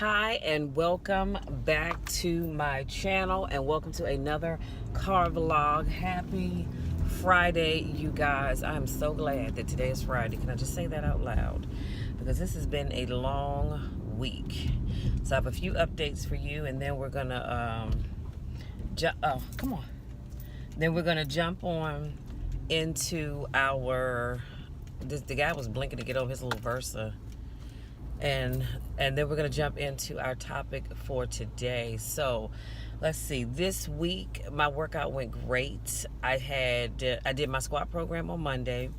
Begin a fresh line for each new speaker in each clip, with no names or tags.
Hi and welcome back to my channel and welcome to another car vlog. Happy Friday, you guys. I'm so glad that today is Friday. Can I just say that out loud? Because this has been a long week. So I have a few updates for you and then we're gonna come on. Then we're gonna jump on into our the guy was blinking to get over his little Versa. And then we're going to jump into our topic for today. So let's see, this week my workout went great. I did my squat program on Monday,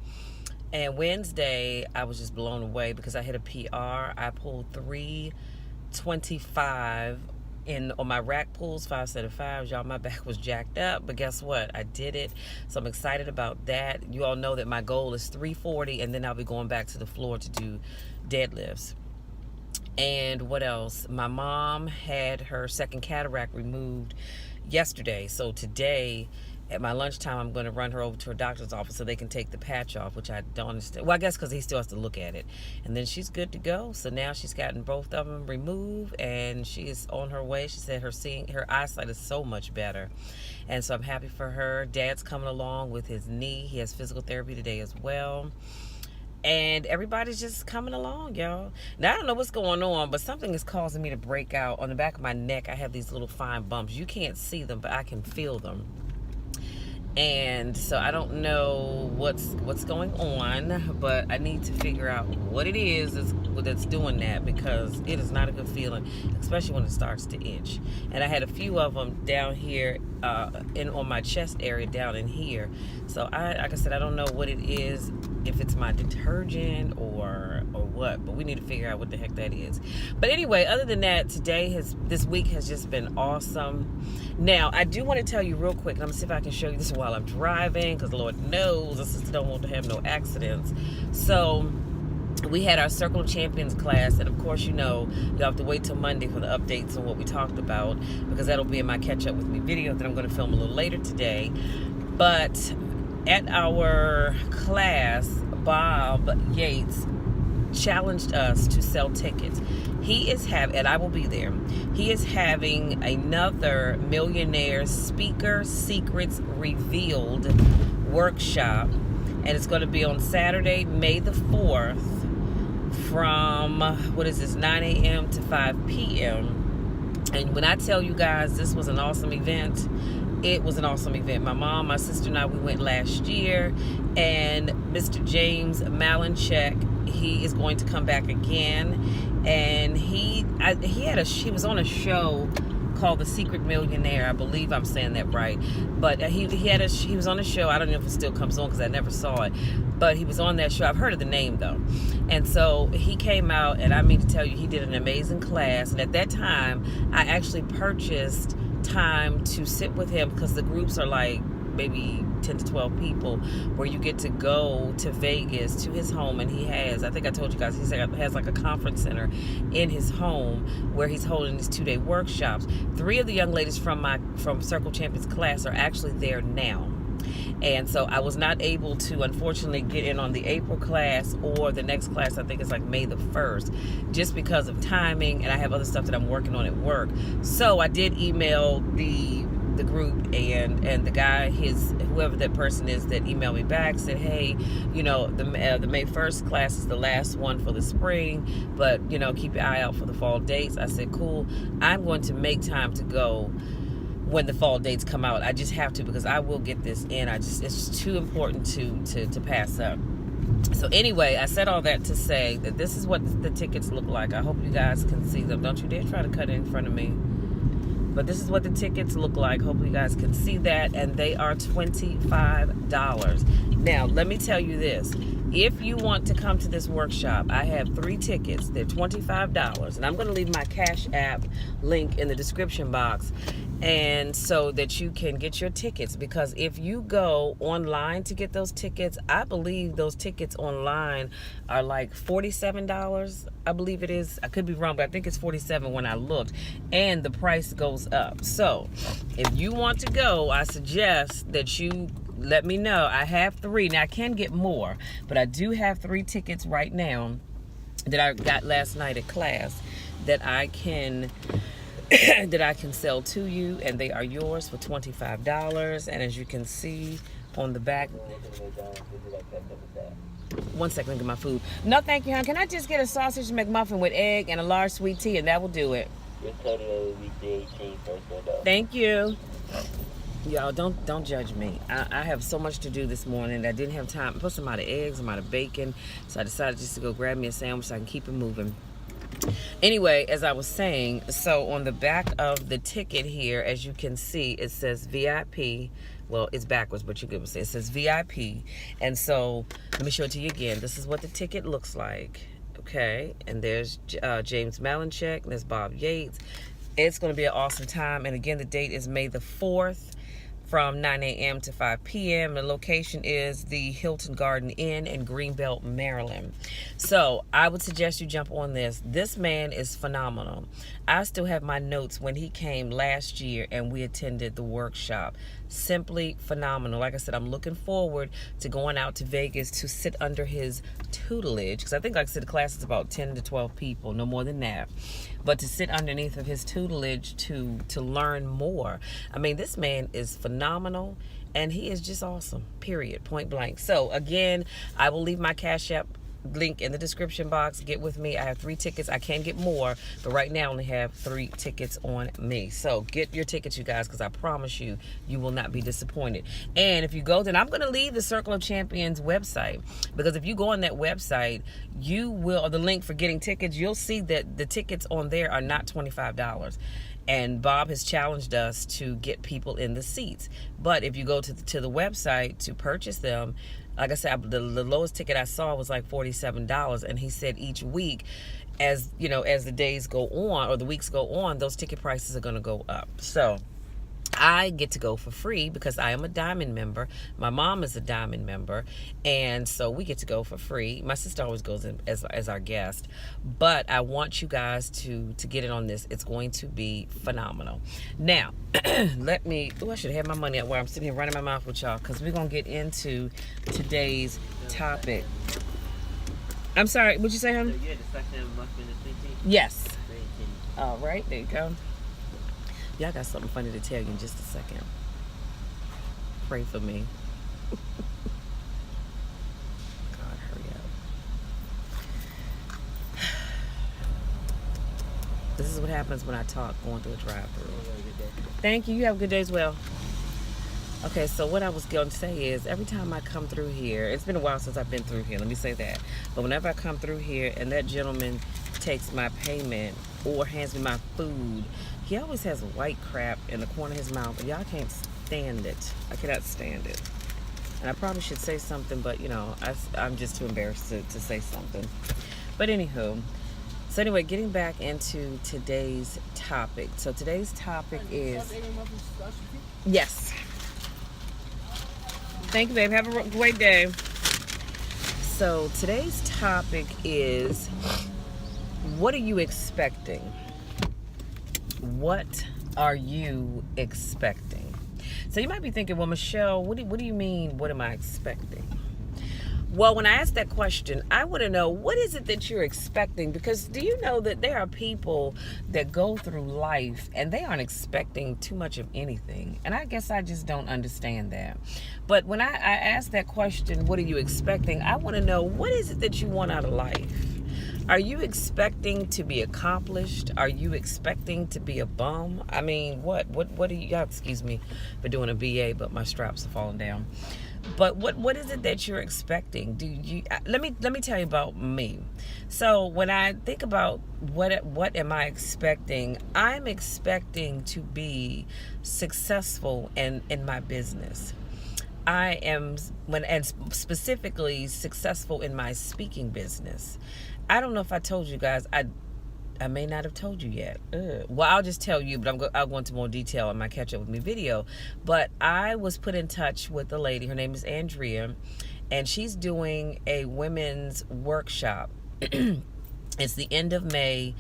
and Wednesday I was just blown away because I hit a PR. I pulled 325 on my rack pulls, 5 set of 5s. Y'all, my back was jacked up, but guess what? I did it. So I'm excited about that. You all know that my goal is 340, and then I'll be going back to the floor to do deadlifts. And what else? My mom had her second cataract removed yesterday. So today at my lunchtime, I'm going to run her over to her doctor's office so they can take the patch off, which I don't understand. Well, I guess because he still has to look at it. And then she's good to go. So now she's gotten both of them removed and she is on her way. She said her eyesight is so much better. And so I'm happy for her. Dad's coming along with his knee. He has physical therapy today as well. And everybody's just coming along, y'all. Now, I don't know what's going on, but something is causing me to break out. On the back of my neck, I have these little fine bumps. You can't see them, but I can feel them. And so I don't know what's going on, but I need to figure out what it is that's doing that, because it is not a good feeling, especially when it starts to itch. And I had a few of them down here on my chest area down in here. So like I said, I don't know what it is, if it's my detergent or what, but we need to figure out what the heck that is. But anyway, other than that, this week has just been awesome. Now, I do want to tell you real quick, and I'm gonna see if I can show you this while I'm driving, because Lord knows I just don't want to have no accidents. So we had our Circle of Champions class, and of course, you'll have to wait till Monday for the updates on what we talked about, because that'll be in my catch up with me video that I'm going to film a little later today. But at our class, Bob Yates challenged us to sell tickets. And I will be there. He is having another Millionaire Speaker Secrets Revealed workshop, and it's going to be on Saturday, May the 4th, from 9 a.m. to 5 p.m. And when I tell you guys this was an awesome event, it was an awesome event. My mom, my sister, and I, we went last year, and Mr. James Malinchek, he is going to come back again, and he was on a show called The Secret Millionaire. I believe I'm saying that right, but he was on a show. I don't know if it still comes on because I never saw it, but he was on that show. I've heard of the name though. And so he came out, and I mean to tell you, he did an amazing class. And at that time, I actually purchased time to sit with him, because the groups are like maybe 10 to 12 people, where you get to go to Vegas to his home, and I think I told you guys, he has like a conference center in his home where he's holding these 2-day workshops. 3 of the young ladies from Circle Champions class are actually there now. And so I was not able to, unfortunately, get in on the April class or the next class. I think it's like May the 1st, just because of timing, and I have other stuff that I'm working on at work. So I did email the group, and the guy, whoever that person is that emailed me back, said, hey, the May 1st class is the last one for the spring, but keep your eye out for the fall dates. I said, cool. I'm going to make time to go when the fall dates come out. I just have to, because I will get this in. It's just too important to pass up. So anyway, I said all that to say that this is what the tickets look like. I hope you guys can see them. Don't you dare try to cut it in front of me. But this is what the tickets look like. Hope you guys can see that. And they are $25. Now, let me tell you this. If you want to come to this workshop, I have 3 tickets. They're $25. And I'm going to leave my Cash App link in the description box, and so that you can get your tickets. Because if you go online to get those tickets, I believe those tickets online are like $47. I believe it is. I could be wrong, but I think it's $47 when I looked. And the price goes up. So if you want to go, I suggest that you let me know. I have 3. Now, I can get more, but I do have 3 tickets right now that I got last night at class. that I can that I can sell to you, and they are yours for $25. And as you can see on the back, one second, let me get my food. No, thank you, hon. Can I just get a sausage McMuffin with egg and a large sweet tea, and that will do it.
Your total will be $3.18 first window.
Thank you. Y'all, don't judge me. I have so much to do this morning. I didn't have time. I put some out of eggs, some out of bacon, so I decided just to go grab me a sandwich so I can keep it moving. Anyway, as I was saying, so on the back of the ticket here, as you can see, it says VIP. Well, it's backwards, but you can see it says VIP. And so let me show it to you again. This is what the ticket looks like. Okay, and there's James Malinchek, and there's Bob Yates. It's going to be an awesome time. And again, the date is May the 4th. From 9 a.m. to 5 p.m. The location is the Hilton Garden Inn in Greenbelt, Maryland. So I would suggest you jump on this. This man is phenomenal. I still have my notes when he came last year and we attended the workshop. Simply phenomenal. Like I said, I'm looking forward to going out to Vegas to sit under his tutelage, because I think, like I said, the class is about 10 to 12 people, no more than that. But to sit underneath of his tutelage to learn more. I mean, this man is phenomenal, and he is just awesome, period, point blank. So again, I will leave my Cash App link in the description box. Get with me. I have 3 tickets. I can get more, but right now I only have 3 tickets on me. So get your tickets, you guys, because I promise you, you will not be disappointed. And if you go, then I'm going to leave the Circle of Champions website, because if you go on that website, you will, or the link for getting tickets, you'll see that the tickets on there are not $25. And Bob has challenged us to get people in the seats. But if you go to the website to purchase them, like I said, the lowest ticket I saw was like $47. And he said each week, as you know, as the days go on or the weeks go on, those ticket prices are going to go up. So I get to go for free because I am a Diamond member. My mom is a Diamond member, and so we get to go for free. My sister always goes in as our guest, but I want you guys to get in on this. It's going to be phenomenal. Now, let me. Oh, I should have my money up while I'm sitting here running my mouth with y'all, because we're gonna get into today's topic. I'm sorry. What'd you say, honey?
So, yeah, the section of muffin is 15.
Yes. All right. There you go. Y'all got something funny to tell you in just a second. Pray for me. God, hurry up. This is what happens when I talk going through a drive-thru. Thank you. You have a good day as well. Okay, so what I was going to say is, every time I come through here, it's been a while since I've been through here, let me say that. But whenever I come through here and that gentleman takes my payment or hands me my food, he always has white crap in the corner of his mouth, and y'all can't stand it. I cannot stand it. And I probably should say something, but you know, I'm just too embarrassed to say something. But anywho, so anyway, getting back into today's topic. So today's topic is, yes. Thank you, babe. Have a great day. So today's topic is, what are you expecting? What are you expecting? So you might be thinking, well, Michelle, what do you mean, what am I expecting? Well, when I ask that question, I want to know, what is it that you're expecting? Because do you know that there are people that go through life and they aren't expecting too much of anything? And I guess I just don't understand that. But when I ask that question, what are you expecting? I want to know, what is it that you want out of life? Are you expecting to be accomplished? Are you expecting to be a bum? I mean, what do you, excuse me for doing a BA, but my straps are falling down. But what is it that you're expecting? Let me tell you about me. So when I think about what am I expecting, I'm expecting to be successful in my business. I am, and specifically successful in my speaking business. I don't know if I told you guys. I may not have told you yet. Well, I'll just tell you, but I'll go into more detail in my Catch Up With Me video. But I was put in touch with a lady. Her name is Andrea, and she's doing a women's workshop. It's the end of May.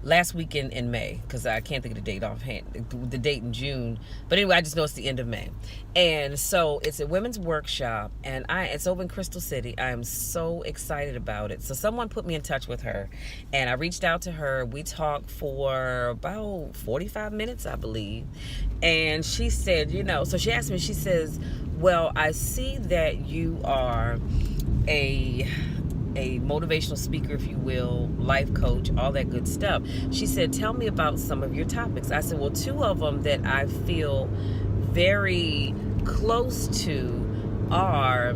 last weekend in May, because I can't think of the date offhand, the date in June. But anyway, I just know it's the end of May. And so it's a women's workshop, and it's over in Crystal City. I am so excited about it. So someone put me in touch with her, and I reached out to her. We talked for about 45 minutes, I believe. And she said, so she asked me, she says, well, I see that you are a motivational speaker, if you will, life coach, all that good stuff. She said, tell me about some of your topics. I said, well, two of them that I feel very close to are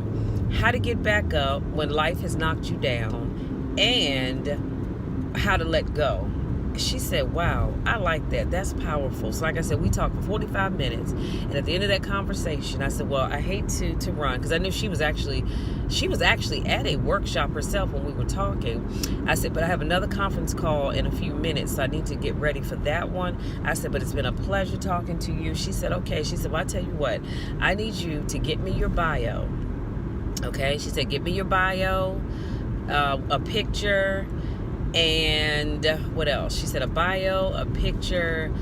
how to get back up when life has knocked you down and how to let go. She said, wow, I like that. That's powerful. So like I said, we talked for 45 minutes. And at the end of that conversation, I said, well, I hate to run, because I knew she was actually at a workshop herself when we were talking. I said, but I have another conference call in a few minutes, so I need to get ready for that one. I said, but it's been a pleasure talking to you. She said, okay. She said, well, I tell you what, I need you to get me your bio. Okay? She said, get me your bio, a picture, and what else? She said a bio, a picture.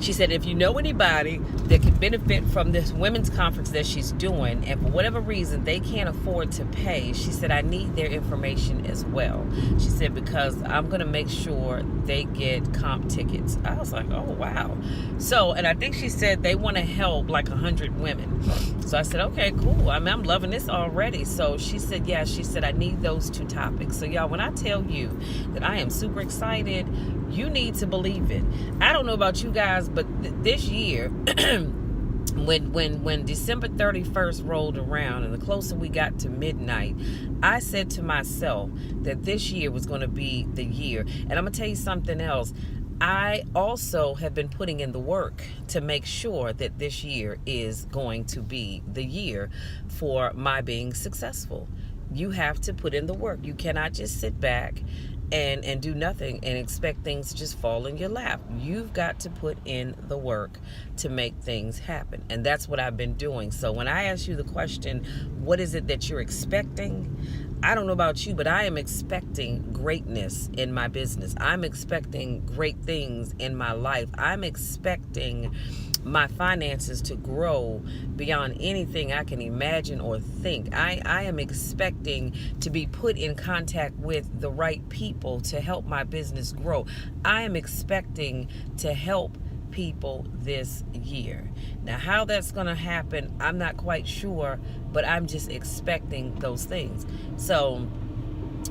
She said, if you know anybody that could benefit from this women's conference that she's doing, and for whatever reason they can't afford to pay, she said, I need their information as well. She said, because I'm going to make sure they get comp tickets. I was like, oh, wow. So, and I think she said they want to help like 100 women. So I said, okay, cool. I mean, I'm loving this already. So she said, yeah, she said, I need those two topics. So y'all, when I tell you that I am super excited, you need to believe it. I don't know about you guys, but this year, when December 31st rolled around and the closer we got to midnight, I said to myself that this year was going to be the year. And I'm going to tell you something else. I also have been putting in the work to make sure that this year is going to be the year for my being successful. You have to put in the work. You cannot just sit back and do nothing and expect things to just fall in your lap. You've got to put in the work to make things happen. And that's what I've been doing. So when I ask you the question, what is it that you're expecting? I don't know about you, but I am expecting greatness in my business. I'm expecting great things in my life. I'm expecting my finances to grow beyond anything I can imagine or think. I am expecting to be put in contact with the right people to help my business grow. I am expecting to help people this year. Now, how that's going to happen, I'm not quite sure, but I'm just expecting those things. So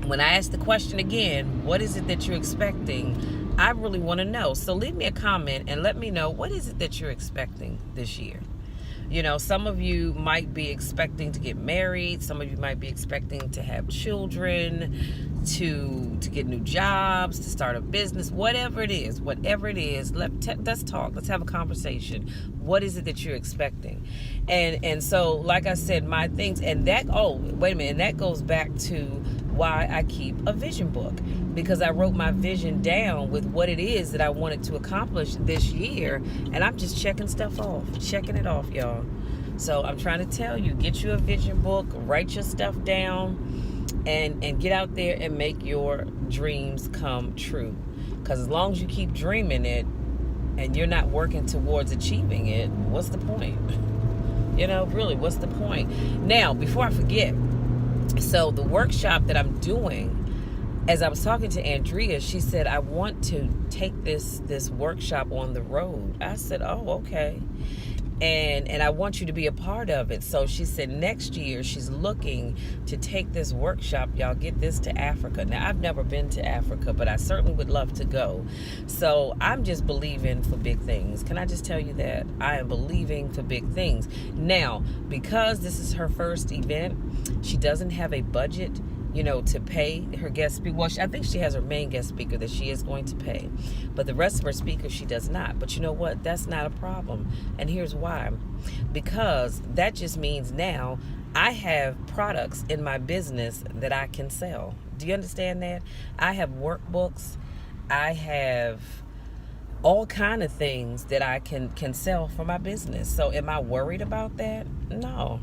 when I ask the question again, what is it that you're expecting? I really want to know. So leave me a comment and let me know, what is it that you're expecting this year? You know, some of you might be expecting to get married. Some of you might be expecting to have children, to get new jobs, to start a business, whatever it is, let's talk. Let's have a conversation. What is it that you're expecting? And so, like I said, my things, and that, wait a minute, and that goes back to why I keep a vision book, because I wrote my vision down with what it is that I wanted to accomplish this year, and I'm just checking it off, y'all. So I'm trying to tell you, get you a vision book, write your stuff down, and get out there and make your dreams come true. Because as long as you keep dreaming it and you're not working towards achieving it, what's the point? You know, really, what's the point? Now, before I forget, so the workshop that I'm doing, as I was talking to Andrea, she said, I want to take this workshop on the road. I said, oh, okay. And I want you to be a part of it. So she said next year she's looking to take this workshop, y'all, get this, to Africa. Now, I've never been to Africa, but I certainly would love to go. So I'm just believing for big things. Can I just tell you that? I am believing for big things. Now, because this is her first event, she doesn't have a budget, you know, to pay her guest speaker. Well, I think she has her main guest speaker that she is going to pay, but the rest of her speakers she does not. But you know what? That's not a problem. And here's why. Because that just means now I have products in my business that I can sell. Do you understand that? I have workbooks. I have all kind of things that I can sell for my business. So am I worried about that? No.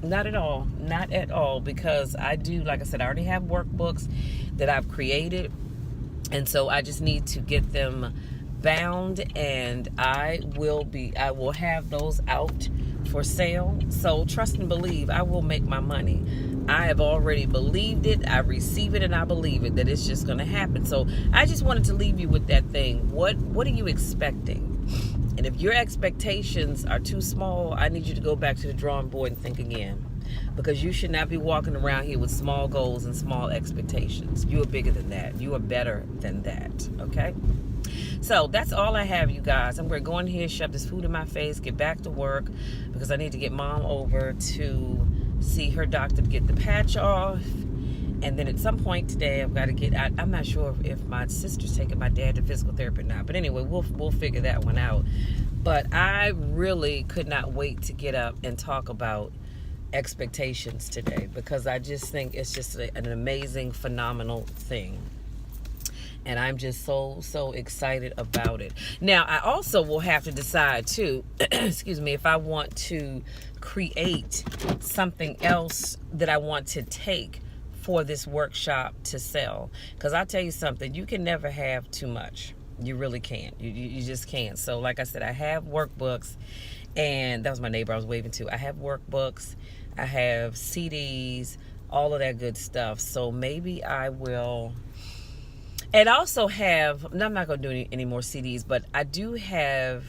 Not at all. Not at all. Because I do, like I said, I already have workbooks that I've created. And so I just need to get them bound, and I will have those out for sale. So trust and believe, I will make my money. I have already believed it, I receive it, and I believe it, that it's just going to happen. So I just wanted to leave you with that thing. What are you expecting? And if your expectations are too small, I need you to go back to the drawing board and think again. Because you should not be walking around here with small goals and small expectations. You are bigger than that. You are better than that. Okay? So that's all I have, you guys. I'm going to go in here, shove this food in my face, get back to work, because I need to get Mom over to see her doctor to get the patch off. And then at some point today, I've got to get, I'm not sure if my sister's taking my dad to physical therapy or not. But anyway, we'll figure that one out. But I really could not wait to get up and talk about expectations today, because I just think it's just an amazing, phenomenal thing. And I'm just so excited about it. Now, I also will have to decide too, excuse me, if I want to create something else that I want to take for this workshop to sell. Because I'll tell you something, you can never have too much. You really can't. You just can't. So like I said, I have workbooks, and that was my neighbor I was waving to. I have workbooks, I have CDs, all of that good stuff. So maybe I will. And I also have, I'm not going to do any more CDs, but I do have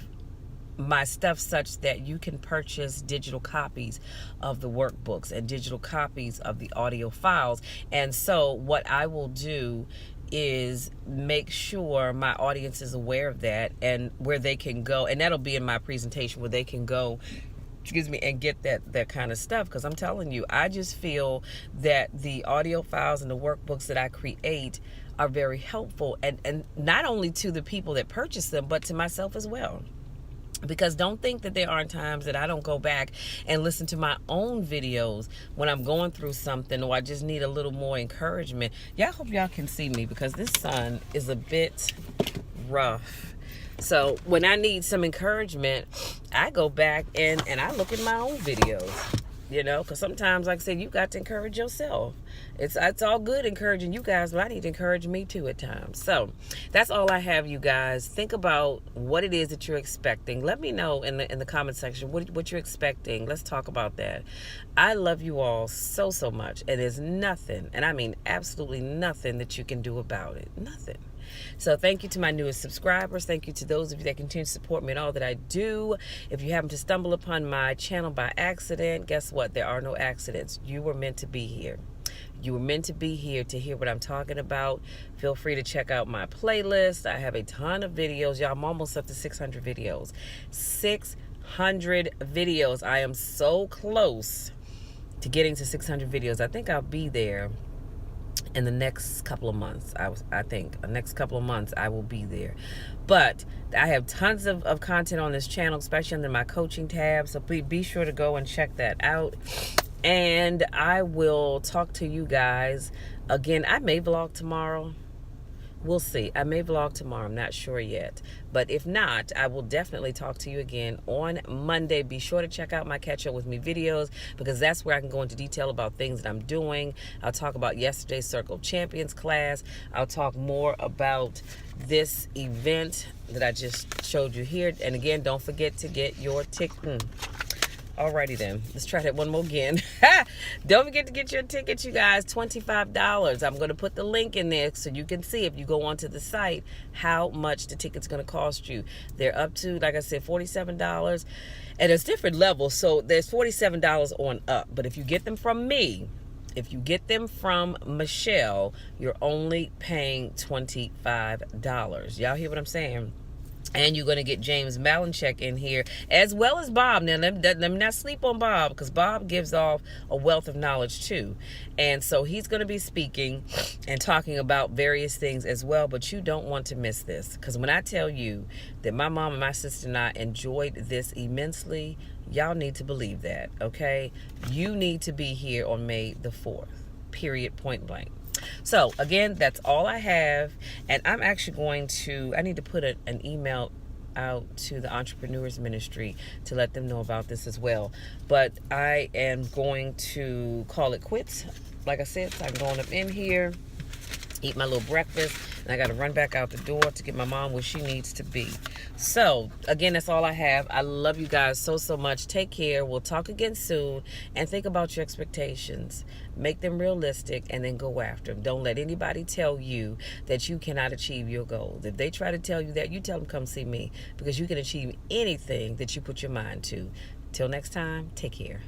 my stuff such that you can purchase digital copies of the workbooks and digital copies of the audio files. And so what I will do is make sure my audience is aware of that, and where they can go, and that'll be in my presentation, where they can go, and get that kind of stuff. Because I'm telling you, I just feel that the audio files and the workbooks that I create are very helpful, and not only to the people that purchase them, but to myself as well. Because don't think that there aren't times that I don't go back and listen to my own videos when I'm going through something, or I just need a little more encouragement. Y'all, hope y'all can see me, because this sun is a bit rough. So when I need some encouragement, I go back and I look at my own videos, because sometimes, like I said, you got to encourage yourself. It's all good encouraging you guys, but I need to encourage me too at times. So that's all I have, you guys. Think about what it is that you're expecting. Let me know in the comment section what you're expecting. Let's talk about that. I love you all so much, and there's nothing, and I mean absolutely nothing, that you can do about it. Nothing. So thank you to my newest subscribers. Thank you to those of you that continue to support me in all that I do. If you happen to stumble upon my channel by accident, guess what? There are no accidents. You were meant to be here. You were meant to be here to hear what I'm talking about. Feel free to check out my playlist. I have a ton of videos. Y'all, I'm almost up to 600 videos. 600 videos. I am so close to getting to 600 videos. I think I'll be there in the next couple of months. I think the next couple of months I will be there. But I have tons of content on this channel, especially under my coaching tab. So be sure to go and check that out. And I will talk to you guys again. I may vlog tomorrow. We'll see. I may vlog tomorrow. I'm not sure yet. But if not, I will definitely talk to you again on Monday. Be sure to check out my Catch Up With Me videos, because that's where I can go into detail about things that I'm doing. I'll talk about yesterday's Circle of Champions class. I'll talk more about this event that I just showed you here. And again, don't forget to get your ticket. Alrighty then, let's try that one more again. Don't forget to get your tickets, you guys. $25. I'm going to put the link in there so you can see, if you go onto the site, how much the ticket's going to cost you. They're up to, like I said, $47. And there's different levels, so there's $47 on up. But if you get them from me, if you get them from Michelle, you're only paying $25. Y'all hear what I'm saying? And you're going to get James Malinchek in here, as well as Bob. Now, let me not sleep on Bob, because Bob gives off a wealth of knowledge too. And so he's going to be speaking and talking about various things as well. But you don't want to miss this, because when I tell you that my mom and my sister and I enjoyed this immensely, y'all need to believe that, okay? You need to be here on May the 4th, period, point blank. So again, that's all I have, and I'm actually going to, I need to put an email out to the Entrepreneurs Ministry to let them know about this as well. But I am going to call it quits, like I said. So I'm going up in here, eat my little breakfast, and I got to run back out the door to get my mom where she needs to be. So again, that's all I have. I love you guys so much. Take care. We'll talk again soon, and think about your expectations. Make them realistic, and then go after them. Don't let anybody tell you that you cannot achieve your goals. If they try to tell you that, you tell them come see me, because you can achieve anything that you put your mind to. Till next time, take care.